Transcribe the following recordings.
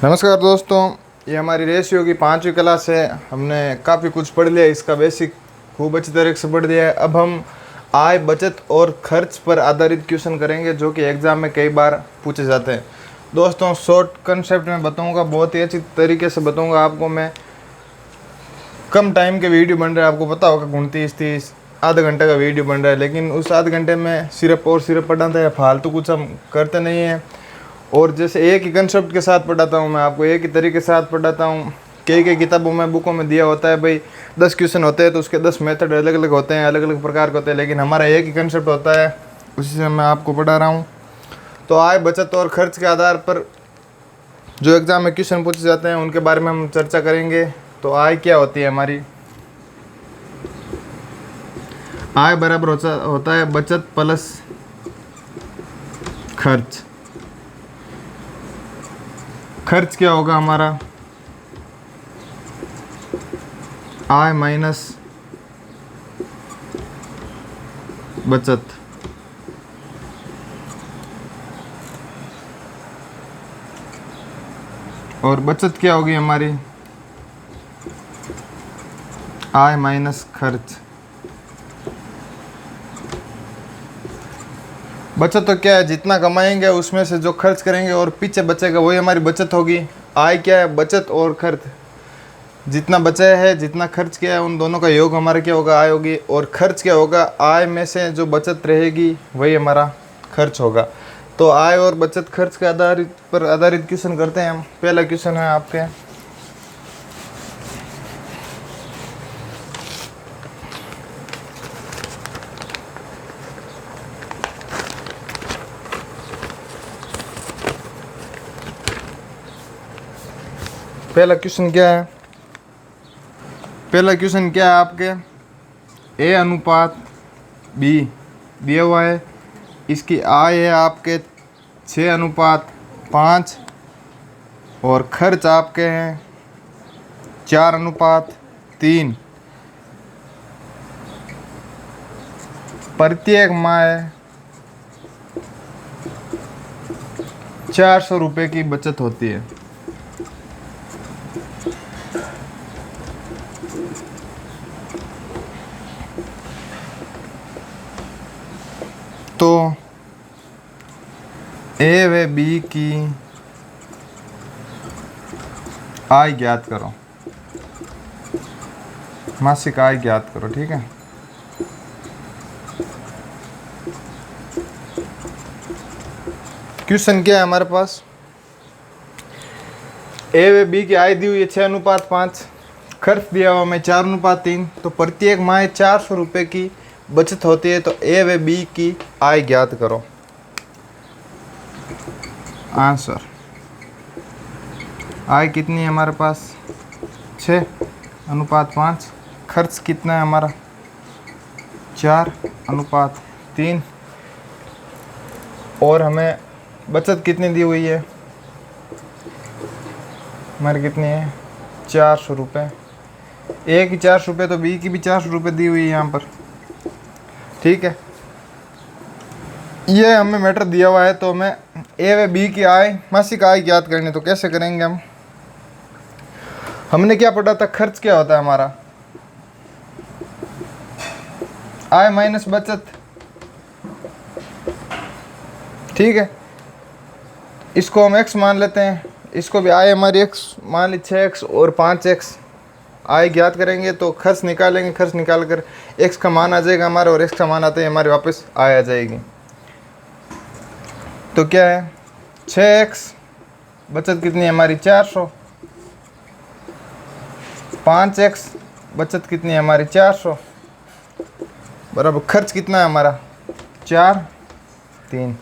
नमस्कार दोस्तों, ये हमारी रेशियो की 5वीं क्लास है। हमने काफ़ी कुछ पढ़ लिया, इसका बेसिक खूब अच्छी तरीके से पढ़ लिया है। अब हम आय, बचत और खर्च पर आधारित क्वेश्चन करेंगे जो कि एग्ज़ाम में कई बार पूछे जाते हैं। दोस्तों, शॉर्ट कंसेप्ट में बताऊंगा, बहुत ही अच्छी तरीके से बताऊंगा आपको मैं। कम टाइम के वीडियो बन रहे हैं, आपको पता होगा 29-30 आधा घंटे का वीडियो बन रहा है, लेकिन उस आधे घंटे में सिर्फ और सिर्फ पढ़ाते हैं, फालतू कुछ हम करते नहीं हैं। और जैसे एक ही कंसेप्ट के साथ पढ़ाता हूँ मैं आपको, एक ही तरीके के साथ पढ़ाता हूँ। कई किताबों में, बुकों में दिया होता है भाई 10 क्वेश्चन होते हैं तो उसके 10 मेथड अलग अलग होते हैं, अलग अलग प्रकार के होते हैं, लेकिन हमारा एक ही कंसेप्ट होता है, उसी से मैं आपको पढ़ा रहा हूँ। तो आय, बचत और खर्च के आधार पर जो एग्ज़ाम में क्वेश्चन पूछे जाते हैं उनके बारे में हम चर्चा करेंगे। तो आय क्या होती है हमारी? आय बराबर होता है बचत प्लस खर्च। खर्च क्या होगा हमारा? आय माइनस बचत। और बचत क्या होगी हमारी? आय माइनस खर्च। बचत तो क्या है, जितना कमाएंगे उसमें से जो खर्च करेंगे और पीछे बचेगा वही हमारी बचत होगी। आय क्या है? बचत और खर्च, जितना बचा है जितना खर्च किया है उन दोनों का योग हमारा क्या होगा? आय होगी। और खर्च क्या होगा? आय में से जो बचत रहेगी वही हमारा खर्च होगा। तो आय और बचत खर्च के आधारित क्वेश्चन करते हैं हम। पहला क्वेश्चन है आपके, पहला क्वेश्चन क्या है? पहला क्वेश्चन क्या है आपके? ए अनुपात बी दिया हुआ है, इसकी आय है आपके 6:5 और खर्च आपके हैं 4:3। प्रत्येक माह 400 रुपये की बचत होती है। तो ए व बी की आय ज्ञात करो, मासिक आय ज्ञात करो। ठीक है, क्वेश्चन क्या है हमारे पास? ए व बी की आय दी हुई है 6:5, खर्च दिया हुआ में 4:3, तो प्रत्येक माह 400 रुपये की बचत होती है। तो ए व बी की आय ज्ञात करो। आंसर, आय कितनी है हमारे पास? 6:5। खर्च कितना है हमारा? 4:3। और हमें बचत कितनी दी हुई है हमारी? कितनी है? 400 रुपये। ए की 400 रुपये, तो बी की भी 400 रुपये दी हुई है यहाँ पर। ठीक है, ये हमें मैटर दिया हुआ है, तो हमें ए व बी की आय, मासिक आय ज्ञात करनी। तो कैसे करेंगे हम? हमने क्या पढ़ा था? खर्च क्या होता है हमारा? आय माइनस बचत। ठीक है, इसको हम x मान लेते हैं, इसको भी आय हमारी x मान ली 6x और 5x। आय ज्ञात करेंगे तो खर्च निकालेंगे, खर्च निकाल कर x का मान आ जाएगा हमारा, और x का मान आते ही हमारे वापस आय आ जाएगी। तो क्या है? 6x, बचत कितनी है हमारी? 400। 5x, बचत कितनी है हमारी? 400, बराबर खर्च कितना है हमारा? 4:3।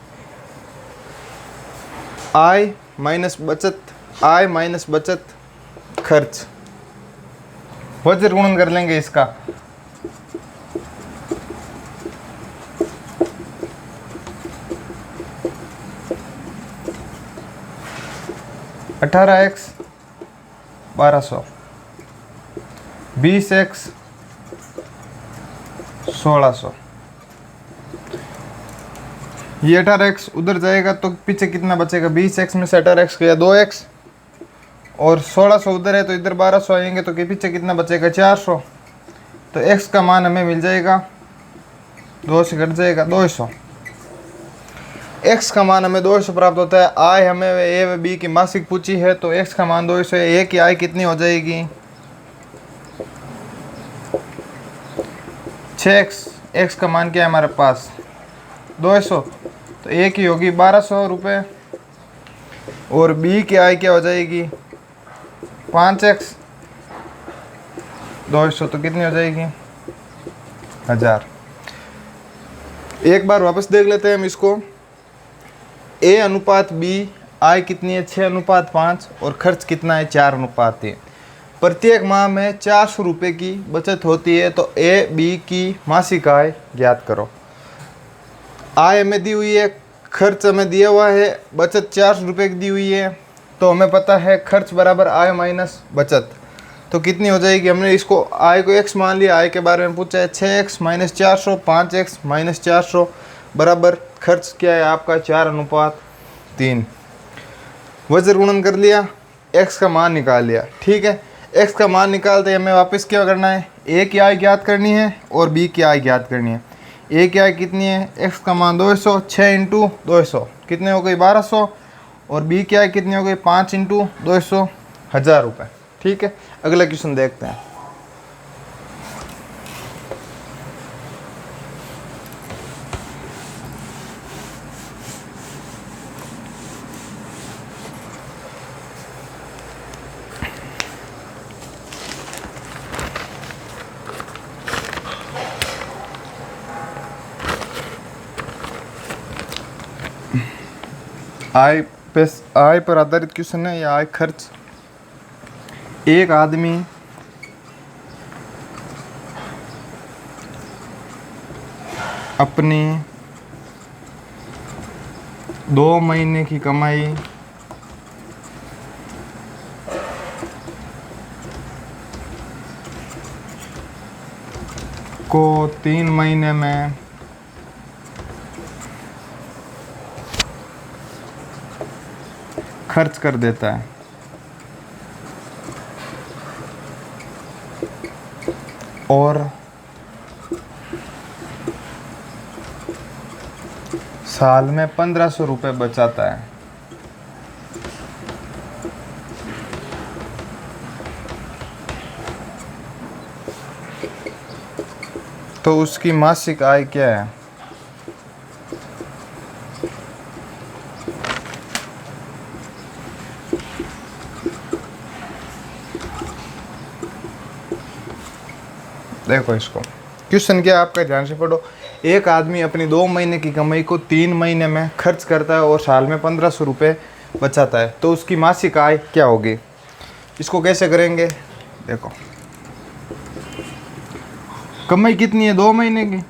आय माइनस बचत, आय माइनस बचत खर्च, वज्र गुणन कर लेंगे इसका। अठारह एक्स 1200, 20x 1600। ये 18x उधर जाएगा तो पीछे कितना बचेगा? 20x में से 18x गया 2x, और 1600 उधर है तो इधर 1200 आएंगे, तो के पीछे कितना बचेगा 400। तो x का मान हमें मिल जाएगा, 2 से घट जाएगा 200। x का मान हमें 200 प्राप्त होता है। आय हमें ए व बी की मासिक पूछी है, तो x का मान 200 है। ए की आय कितनी हो जाएगी 6x। x का मान क्या है हमारे पास 200, तो ए की होगी 1200 रुपये और बी की आय क्या हो जाएगी 5x। 200 तो कितनी हो जाएगी 1000। एक बार वापस देख लेते हैं हम इसको। ए अनुपात बी, आय कितनी है 6:5 और खर्च कितना है 4:3। प्रत्येक माह में 400 रुपये की बचत होती है, तो ए बी की मासिक आय ज्ञात करो। आय हमें दी हुई है, खर्च हमें दिया हुआ है, बचत 400 रुपये की दी हुई है, तो हमें पता है खर्च बराबर आय माइनस बचत। तो कितनी हो जाएगी, हमने इसको आय को x मान लिया, आय के बारे में पूछा है 6x माइनस 400, 5x माइनस 400 बराबर खर्च क्या है आपका 4:3। वज्र गुणन कर लिया, x का मान निकाल लिया। ठीक है, x का मान निकालते हमें वापस क्या करना है, a की आय ज्ञात करनी है और b की आय ज्ञात करनी है। a की आय कितनी है, x का मान 200, 6 × 200 कितने हो गई 1200, और b की आय कितनी हो गई 5 × 200 1000 रुपये। ठीक है, अगला क्वेश्चन देखते हैं। आय पर आधारित क्वेश्चन है या आय खर्च। एक आदमी अपनी 2 महीने की कमाई को 3 महीने में खर्च कर देता है, और साल में 1500 रुपये बचाता है, तो उसकी मासिक आय क्या है। देखो इसको, क्वेश्चन क्या है आपका, ध्यान से पढ़ो। एक आदमी अपनी 2 महीने की कमाई को 3 महीने में खर्च करता है और साल में 1500 रुपये बचाता है, तो उसकी मासिक आय क्या होगी। इसको कैसे करेंगे, देखो कमाई कितनी है 2 महीने की,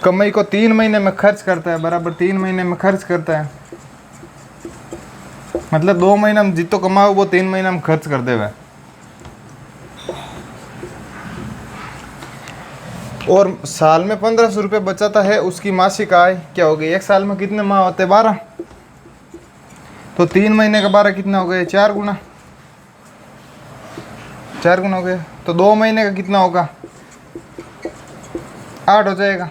कमाई को 3 महीने में खर्च करता है, बराबर 3 महीने में खर्च करता है, मतलब 2 महीना में जितो कमाओ वो 3 महीना में खर्च कर देवे। और साल में 1500 रुपये बचाता है, उसकी मासिक आय क्या होगी। एक साल में कितने माह होते हैं 12, तो 3 महीने का 12 कितना हो गए 4 गुना हो गए, तो 2 महीने का कितना होगा 8 हो जाएगा।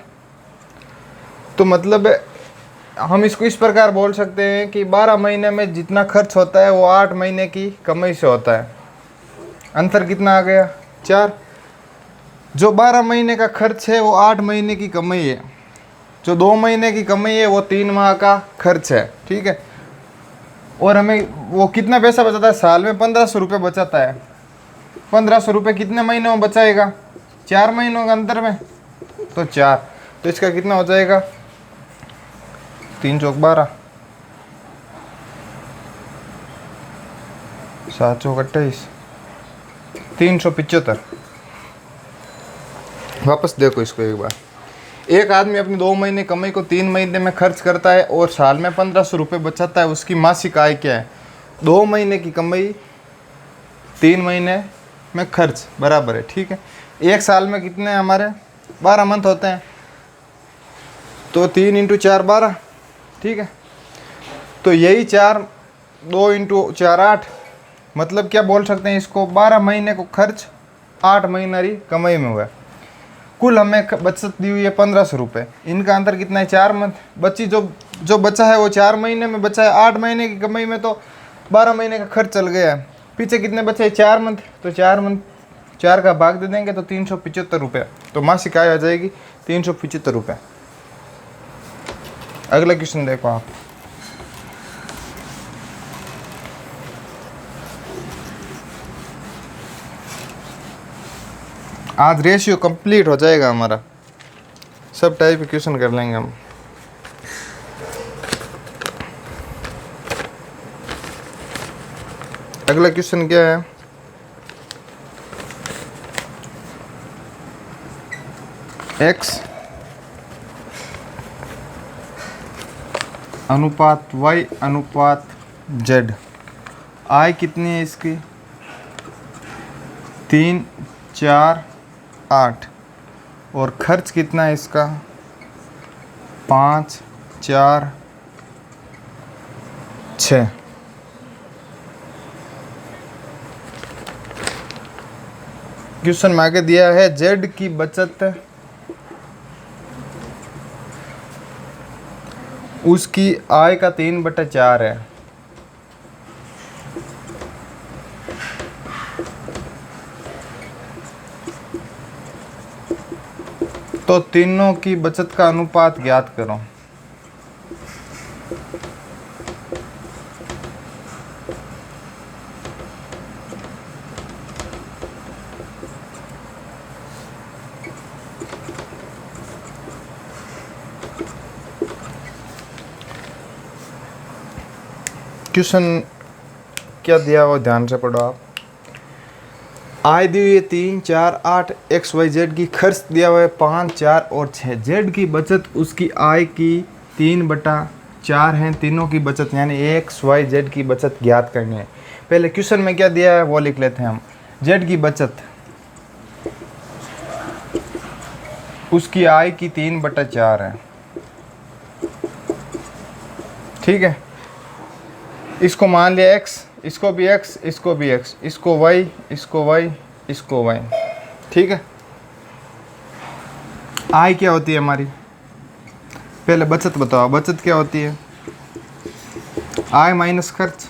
तो मतलब हम इसको इस प्रकार बोल सकते हैं कि 12 महीने में जितना खर्च होता है वो 8 महीने की कमाई से होता है। अंतर कितना आ गया 4। जो 12 महीने का खर्च है वो 8 महीने की कमाई है, जो 2 महीने की कमाई है वो 3 माह का खर्च है। ठीक है, और हमें वो कितना पैसा बचाता है, साल में 1500 रुपये बचाता है। 1500 रुपये कितने महीनों में बचाएगा, 4 महीनों के अंदर में, तो 4, तो इसका कितना हो जाएगा 3 चौक 12, 7 चौक 28, 375। वापस देखो इसको एक बार। एक आदमी अपनी 2 महीने कमाई को 3 महीने में खर्च करता है और साल में 1500 रुपये बचाता है, उसकी मासिक आय क्या है। 2 महीने की कमाई 3 महीने में खर्च बराबर है। ठीक है, एक साल में कितने हमारे 12 मंथ होते हैं, तो 3 इंटू 4 12, ठीक है। तो यही 4, 2 इंटू 4 8, मतलब क्या बोल सकते हैं इसको, 12 महीने को खर्च 8 महीने की कमाई में हुआ है। कुल हमें बचत दी हुई है 1500 रुपये। इनका अंतर कितना है, 4 मंथ। बची जो बचा है वो 4 महीने में बचा है, 8 महीने की कमाई में तो 12 महीने का खर्च चल गया है। पीछे कितने बचे हैं, 4 मंथ। तो 4 मंथ 4 का भाग दे देंगे तो 375 रुपये। तो मासिक आय आ जाएगी 375 रुपये। अगला क्वेश्चन देखो आप। आज रेशियो कंप्लीट हो जाएगा हमारा, सब टाइप के क्वेश्चन कर लेंगे हम। अगला क्वेश्चन क्या है, x अनुपात y अनुपात z, आय कितनी है इसकी, 3 4 8, और खर्च कितना है इसका, 5 4 6। क्वेश्चन में आगे दिया है जेड की बचत उसकी आय का 3/4 है। तो तीनों की बचत का अनुपात ज्ञात करो। क्वेश्चन क्या दिया वो ध्यान से पढ़ो आप। आय दी हुई है 3 4 8, एक्स वाई जेड की खर्च दिया हुआ है 5 4 और 6। जेड की बचत उसकी आय की 3/4 है। तीनों की बचत यानी एक्स वाई जेड की बचत ज्ञात करनी है। पहले क्वेश्चन में क्या दिया है वो लिख लेते हैं हम। जेड की बचत उसकी आय की 3/4 है, ठीक है। इसको मान लिया x, इसको भी x, इसको भी x, इसको y, इसको y, इसको y, ठीक है। आय क्या होती है हमारी, पहले बचत बताओ, बचत क्या होती है, आय माइनस खर्च,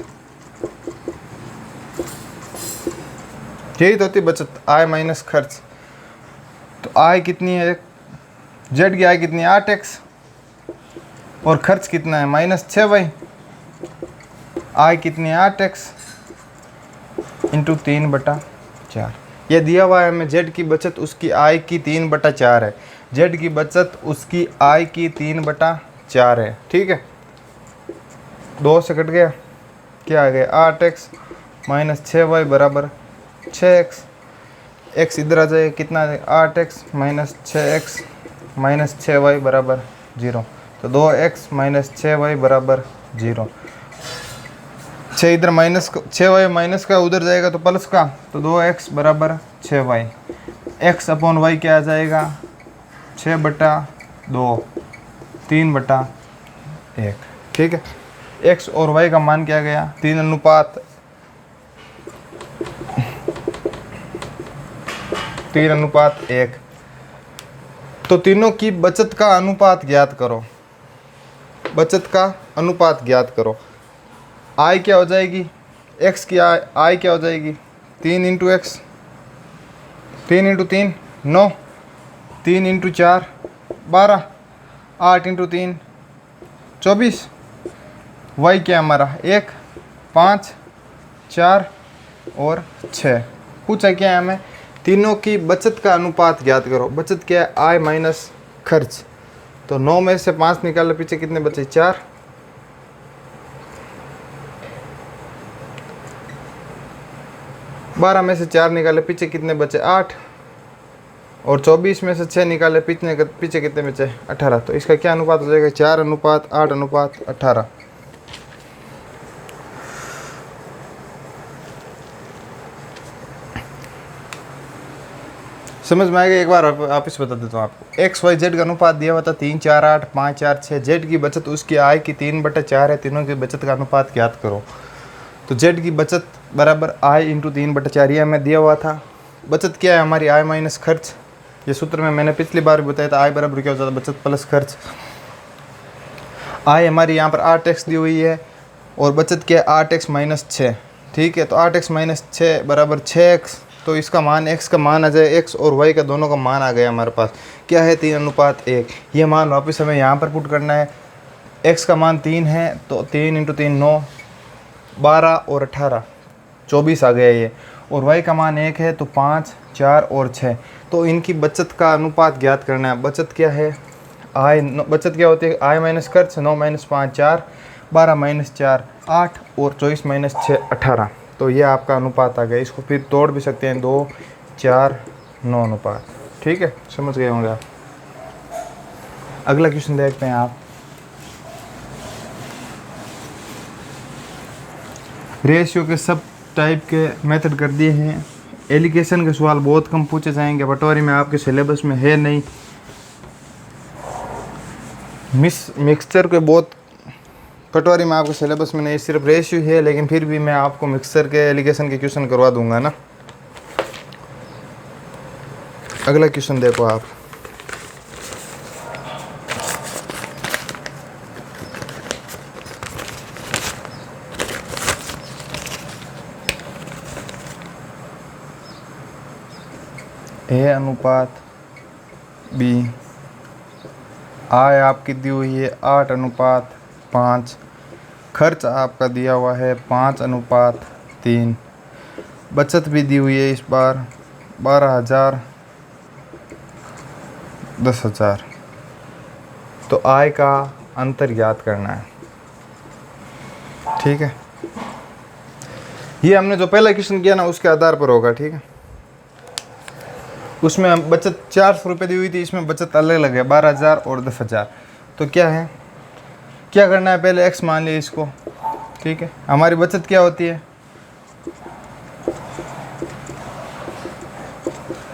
यही तो होती है बचत, आय माइनस खर्च। तो आय कितनी है, जेड की आय कितनी है 8x, और खर्च कितना है -6y। आय कितनी है 8x इंटू 3/4। ये दिया हुआ है हमें, जेड की बचत उसकी आय की 3/4 है। जेड की बचत उसकी आय की 3/4 है, ठीक है। 2 से कट गया, क्या आ गया 8x -6y बराबर 6x। x इधर आ जाए, कितना 8x -6x -6y बराबर 0। तो 2x -6y बराबर 0। 6 इधर -6y माइनस का उधर जाएगा तो प्लस का, तो 2x बराबर 6y। x अपॉन y क्या आ जाएगा 6/2 3/1, ठीक है। x और y का मान क्या गया 3:1। तो तीनों की बचत का अनुपात ज्ञात करो। बचत का अनुपात ज्ञात करो। आय क्या हो जाएगी, x की आय क्या हो जाएगी 3 into x, 3 into 3 9, 3 into 4 12, 8 into 3 24। y क्या हमारा 1 5 4 और 6। पूछा क्या है हमें, तीनों की बचत का अनुपात ज्ञात करो। बचत क्या है, आय माइनस खर्च। तो 9 में से 5 निकाले, पीछे कितने बचे 4। 12 में से 4 निकाले, पीछे कितने बचे 8, और 24 में से 6 निकाले, पीछे कितने बचे 18। तो इसका क्या अनुपात हो जाएगा 4:8:18। समझ में आएगा। एक बार वापस बता देता हूँ आपको। एक्स वाई जेड का अनुपात दिया हुआ था 3 4 8 5 4 6। जेड की बचत उसकी आय की 3/4 है। तीनों की बचत का अनुपात ज्ञात करो। तो जेड की बचत बराबर आय इंटू 3/4, ये हमें दिया हुआ था। बचत क्या है हमारी? आय माइनस खर्च। ये सूत्र में मैंने पिछली बार भी बताया था। आय बराबर क्या होता था? बचत प्लस खर्च। आय हमारी यहाँ पर 8x दी हुई है और बचत क्या है? 8x minus 6। ठीक है, तो 8x माइनस 6 बराबर 6x। तो इसका मान, x का मान आ जाए, x और y का दोनों का मान आ गया हमारे पास। क्या है? 3:1। ये मान वापस हमें यहाँ पर पुट करना है। x का मान 3 है तो 3 × 3 9, 12 और 18 24 आ गया ये। और y का मान 1 है तो 5 4 और 6। तो इनकी बचत का अनुपात ज्ञात करना है। बचत क्या है? आय, बचत क्या होती है? आय माइनस खर्च। 9 माइनस 5 4, 12 माइनस 4 8 और 24 माइनस 6 18। तो ये आपका अनुपात आ गया। इसको फिर तोड़ भी सकते हैं, 2 4 9 अनुपात। ठीक है, समझ गए होंगे आप। अगला क्वेश्चन देखते हैं आप। रेशियो के सब टाइप के मेथड कर दिए हैं। एलिगेशन के सवाल बहुत कम पूछे जाएंगे। पटवारी में आपके सिलेबस में है नहीं। मिक्सचर के बहुत पटवारी में आपके सिलेबस में नहीं, सिर्फ रेशियो है। लेकिन फिर भी मैं आपको मिक्सचर के एलिगेशन के क्वेश्चन करवा दूंगा ना। अगला क्वेश्चन देखो आप। ए अनुपात बी। आय आपकी दी हुई है 8:5। खर्च आपका दिया हुआ है 5:3। बचत भी दी हुई है इस बार 12,000 10,000। तो आय का अंतर ज्ञात करना है। ठीक है, ये हमने जो पहला क्वेश्चन किया ना उसके आधार पर होगा। ठीक है, उसमें बचत 400 रुपये दी हुई थी, इसमें बचत अलग अलग है 12,000 और 10,000। तो क्या है, क्या करना है? पहले x मान लिया इसको। ठीक है, हमारी बचत क्या होती है?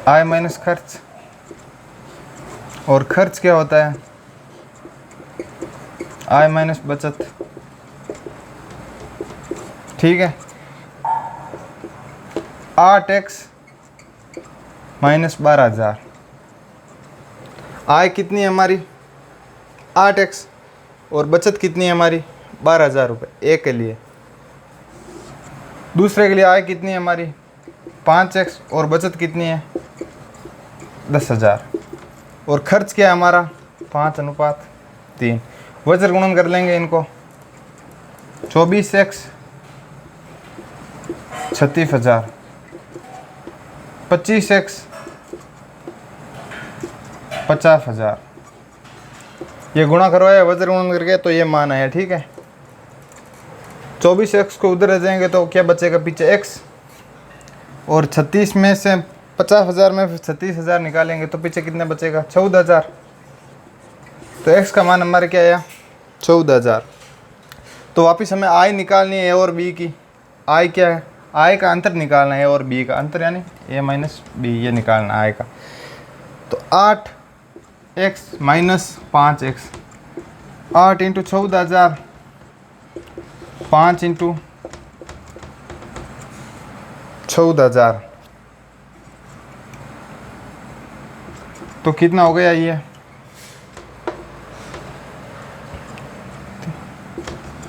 आय माइनस खर्च। और खर्च क्या होता है? आय माइनस बचत। ठीक है, 8x माइनस 12,000। आय कितनी है हमारी? 8x। और बचत कितनी है हमारी? 12,000 रुपये एक के लिए। दूसरे के लिए आय कितनी है हमारी? 5x। और बचत कितनी है? 10,000। और खर्च क्या है हमारा? 5:3। वज्र गुणन कर लेंगे इनको। 24x 36,000, 25x 50,000। ये गुणा करवाया वज्र गुणन करके, तो ये मान आया। ठीक है, 24x को उधर रह जाएंगे तो क्या बचेगा पीछे? x। और 36 में से 50,000 में 36,000 निकालेंगे तो पीछे कितने बचेगा? 14,000। तो x का मान हमारे क्या आया? 14,000। तो वापस हमें आय निकालनी है ए और बी की। आय क्या है? आय का अंतर निकालना है, ए और बी का अंतर, यानी a माइनस बी, ये निकालना आय का। तो 8x माइनस 5x, 8 × 14,000, 5 × 14,000। तो कितना हो गया ये?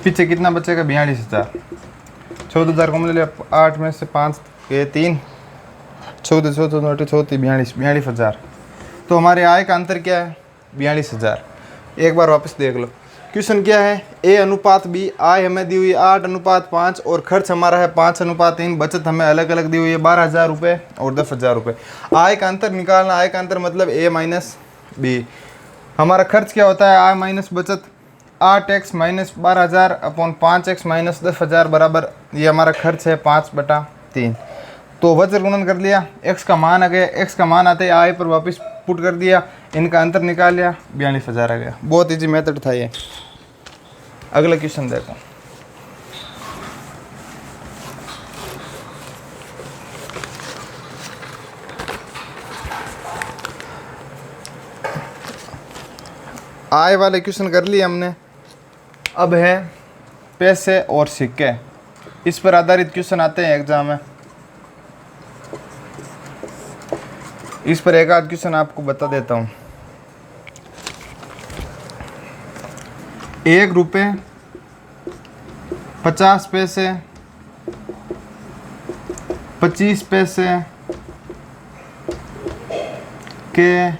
पीछे कितना बचेगा? 42,000। 14,000 को ले लिया, 8 में से 5 के 3, 14 14 42 42,000। तो हमारे आय का अंतर क्या है? 42,000। एक बार वापस देख लो। क्वेश्चन क्या है? ए अनुपात बी। आय हमें दी हुई 8:5 और खर्च हमारा है 5:3। बचत हमें अलग अलग दी हुई है 12,000 रुपये और 10,000 रुपये। आय का अंतर निकालना। आय का अंतर मतलब ए माइनस बी। हमारा खर्च क्या होता है? आय माइनस बचत। 8x minus 12,000 upon 5x minus 10,000 बराबर, ये हमारा खर्च है 5/3। तो वज्र गुणन कर लिया, x का मान आ गया। x का मान आते ही आय पर वापस पुट कर दिया, इनका अंतर निकाल लिया, 42,000 आ गया। बहुत इजी मेथड था ये। अगला क्वेश्चन देखो। आय वाले क्वेश्चन कर लिए हमने। अब है पैसे और सिक्के, इस पर आधारित क्वेश्चन आते हैं एग्जाम में। इस पर एक आध क्वेश्चन आपको बता देता हूँ। 1 रुपये 50 पैसे 25 पैसे के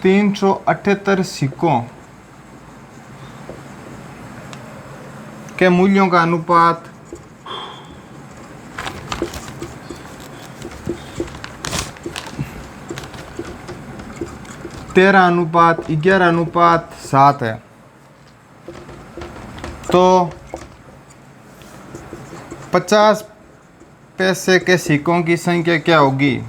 378 सिक्कों के मूल्यों का अनुपात 13:11:7 है। तो 50 पैसे के सिक्कों की संख्या क्या होगी?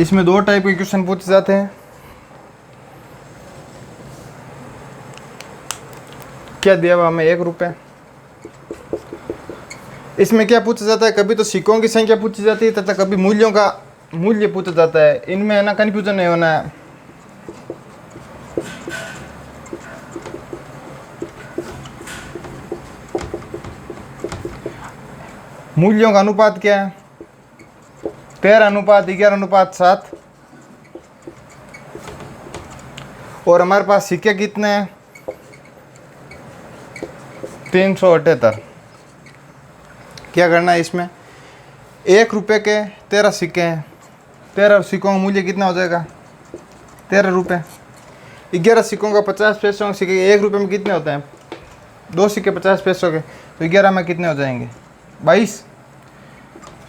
इसमें 2 टाइप के क्वेश्चन पूछे जाते हैं। क्या दिया हुआ हमें 1 रुपये। इसमें क्या पूछा जाता है, कभी तो सिक्कों की संख्या पूछी जाती है तथा कभी मूल्यों का मूल्य पूछा जाता है। इनमें है ना कन्फ्यूजन नहीं होना है। मूल्यों का अनुपात क्या है? 13:11:7। और हमारे पास सिक्के कितने हैं? 378। क्या करना है इसमें? 1 रुपये के 13 सिक्के हैं। 13 सिक्कों का मूल्य कितना हो जाएगा? 13 रुपये। 11 सिक्कों का 50 पैसों के सिक्के 1 रुपये में कितने होते हैं? 2 सिक्के 50 पैसों के, तो 11 में कितने हो जाएंगे? 22।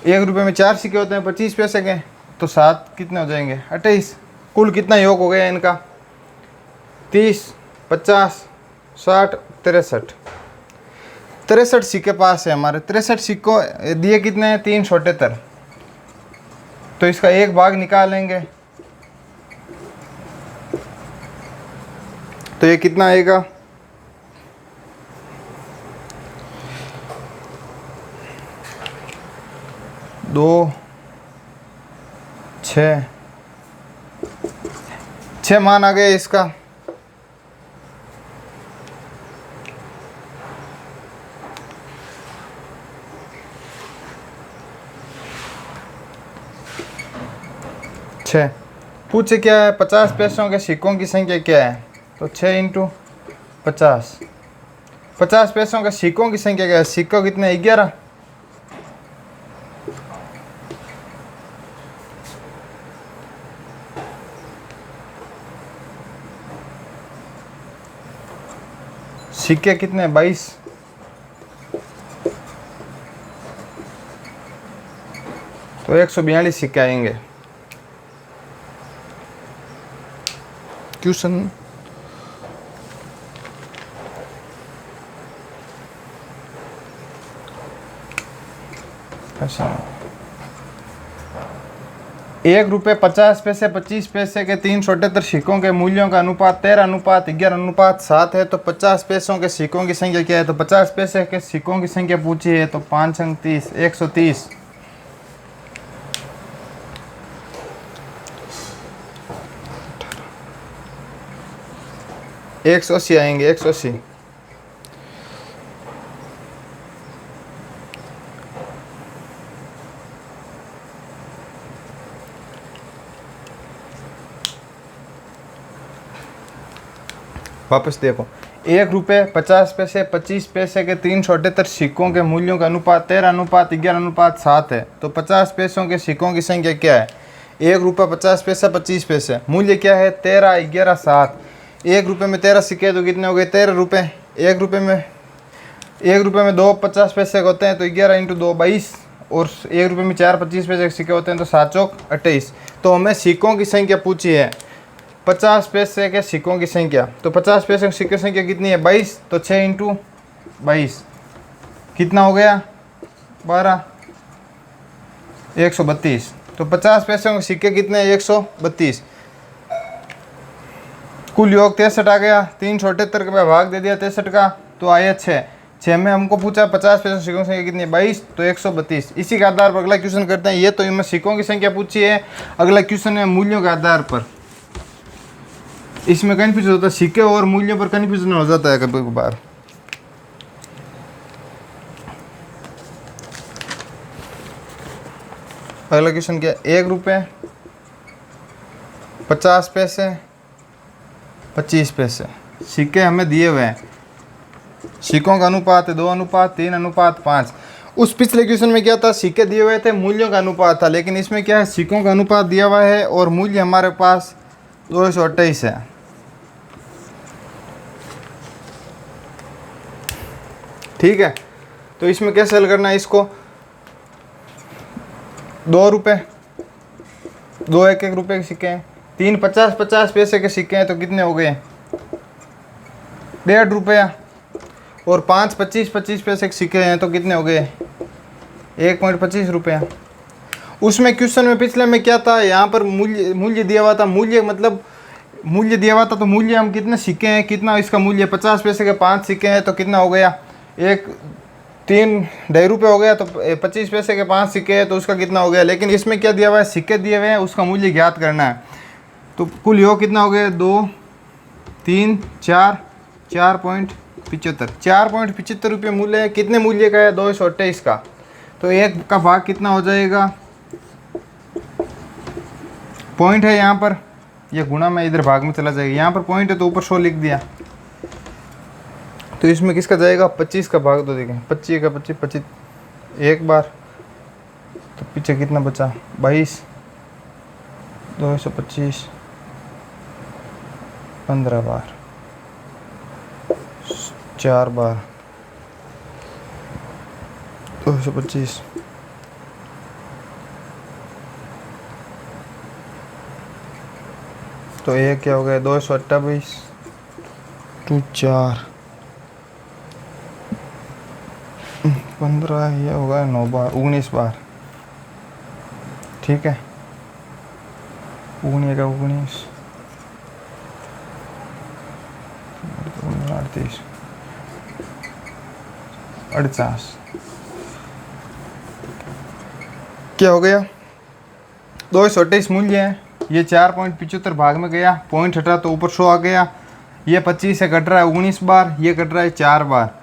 1 रुपये में 4 सिक्के होते हैं 25 पैसे के, तो 7 कितने हो जाएंगे? 28। कुल कितना योग हो गया इनका? 30, 50, 60, 63। 63 सिक्के पास है हमारे। 63 सिक्कों दिए कितने हैं? 378। तो इसका एक भाग निकालेंगे तो ये कितना आएगा? 2, 6 मान आ गया इसका। पूछे क्या है? 50 पैसों के सिक्कों की संख्या क्या है? तो 6 × 50। 50 पैसों के सिक्कों की संख्या क्या है? सिक्कों कितने? 11। सिक्के कितने? 22। तो 142 सिक्के आएंगे। क्वेश्चन ऐसा 1 रुपये 50 पैसे 25 पैसे के 378 सिक्कों के मूल्यों का अनुपात 13:11:7 है। तो 50 पैसों के सिक्कों की संख्या क्या है? तो 50 पैसे के सिक्कों की संख्या पूछी है, तो 5 × 30 130। 180 आएंगे। 180। वापस देखो, 1 रुपये 50 पैसे 25 पैसे के 378 सिक्कों के मूल्यों का अनुपात 13:11:7 है। तो 50 पैसों के सिक्कों की संख्या क्या है? 1 रुपये 50 पैसा 25 पैसे, मूल्य क्या है? 13:11:7। 1 रुपये में 13 सिक्के तो कितने हो गए? 13 रुपये। 1 रुपये में 2 50 पैसे होते हैं, तो 11 × 2 22। और 1 रुपये में 4 25 पैसे के सिक्के होते हैं, तो 7 चौक 28। तो हमें सिक्कों की संख्या पूछी है, 50 पैसे के सिक्कों की संख्या। तो 50 पैसे के सिक्के की संख्या कितनी है? 22। तो 6 × 22 कितना हो गया? 12। 132। तो 50 पैसों के सिक्के कितने हैं? 132। कुल योग 63 आ गया। 378 का भाग दे दिया 63 का, तो आया 6। 6 में हमको पूछा 50 पैसे सिक्कों की संख्या कितनी है, 22, तो 132। इसी के आधार पर अगला क्वेश्चन करते हैं। ये तो इनमें सिक्कों की संख्या पूछी है, अगला क्वेश्चन है मूल्यों के आधार पर। इसमें कन्फ्यूजन होता है, सिक्के और मूल्यों पर कन्फ्यूजन हो जाता है कभी कभार। अगला क्वेश्चन क्या है, 1 रुपये, 50 पैसे, 25 पैसे सिक्के हमें दिए हुए हैं। सिक्कों का अनुपात है 2:3:5। उस पिछले क्वेश्चन में क्या था, सिक्के दिए हुए थे, मूल्यों का अनुपात था, लेकिन इसमें क्या है, सिक्कों का अनुपात दिया हुआ है और मूल्य हमारे पास 228 है। ठीक है, तो इसमें कैसे हल करना है इसको, 2 रुपये, 2 1-1 रुपये के सिक्के हैं, 3 50-50 पैसे के सिक्के हैं, तो कितने हो गए, 1.5 रुपया, और 5 25-25 पैसे के सिक्के हैं, तो कितने हो गए, 1.25 रुपया। उसमें क्वेश्चन में पिछले में क्या था, यहाँ पर मूल्य दिया हुआ था, मूल्य मतलब मूल्य दिया हुआ था, तो मूल्य हम कितने सिक्के हैं, कितना इसका मूल्य, 50 पैसे के 5 सिक्के हैं, तो कितना हो गया, 3.5 रुपये हो गया, तो 25 पैसे के 5 सिक्के हैं, तो उसका कितना हो गया। लेकिन इसमें क्या दिया हुआ है, सिक्के दिए हुए हैं, उसका मूल्य ज्ञात करना है। तो कुल योग कितना हो गया, 2 3 4 4.75 4.75 रुपये मूल्य है। कितने मूल्य का है, 228 का, तो 1 का भाग कितना हो जाएगा, पॉइंट है यहाँ पर, ये गुणा में इधर भाग में चला जाएगा, यहाँ पर पॉइंट है तो ऊपर 100 लिख दिया, तो इसमें किसका जाएगा, 25 का भाग, तो देखें 25 का 25 एक बार, तो पीछे कितना बचा, 22, 225 15 बार, 4 बार 225, तो ये क्या हो गया, 228 टू 4 15, ये होगा 9 बार, 19 बार। ठीक है, 19 का 19 38 48, क्या हो गया, 228 मूल्य है। ये 4.75 भाग में गया, पॉइंट हटा तो ऊपर 100 आ गया। ये 25 से कट रहा है 19 बार, ये कट रहा है 4 बार,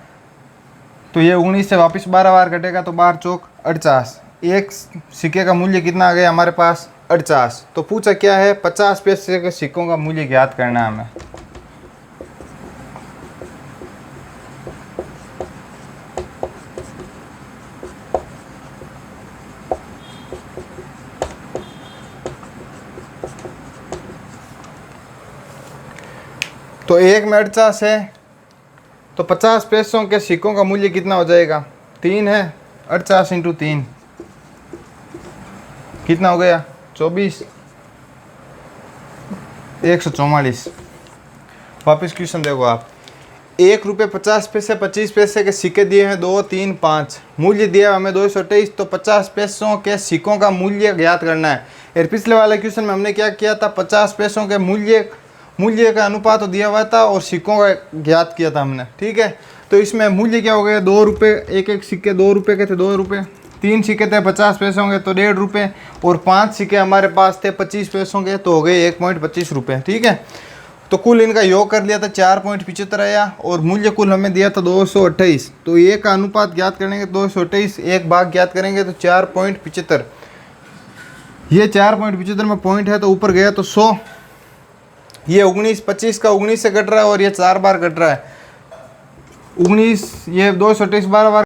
तो ये 19 से वापस 12 बार कटेगा, तो 12 चौक 48। एक सिक्के का मूल्य कितना आ गया हमारे पास, 48। तो पूछा क्या है, 50 पैसे के सिक्कों का मूल्य ज्ञात करना है हमें। तो 1 में 48 है, तो 50 पैसों के सिक्कों का मूल्य कितना हो जाएगा, 3 है, 48 × 3 कितना हो गया, 24, 144। वापस क्वेश्चन देखो आप, 1 रुपये 50 पैसे 25 पैसे के सिक्के दिए हैं 2 3 5, मूल्य दिया हमें 228, तो 50 पैसों के सिक्कों का मूल्य ज्ञात करना है। और पिछले वाले क्वेश्चन में हमने क्या किया था, 50 पैसों के मूल्य का अनुपात तो दिया हुआ था और सिक्कों का ज्ञात किया था हमने। ठीक है, तो इसमें मूल्य क्या हो गया, 2 रुपये, एक सिक्के 2 रुपये के थे, 2 रुपये, 3 सिक्के थे 50 पैसों के, तो 1.5 रुपये, और 5 सिक्के हमारे पास थे 25 पैसों के, तो हो गए 1.25 रुपये। ठीक है, तो कुल इनका योग कर लिया था, 4.75 आया, और मूल्य कुल हमें दिया था 228। तो एक का अनुपात ज्ञात करेंगे 228, एक भाग ज्ञात करेंगे तो 4.75। ये 4.75 में पॉइंट है तो ऊपर गया तो 100। ये 19 25 का 19 से कट रहा है और ये 4 बार कट रहा है, 19 ये 228 12 बार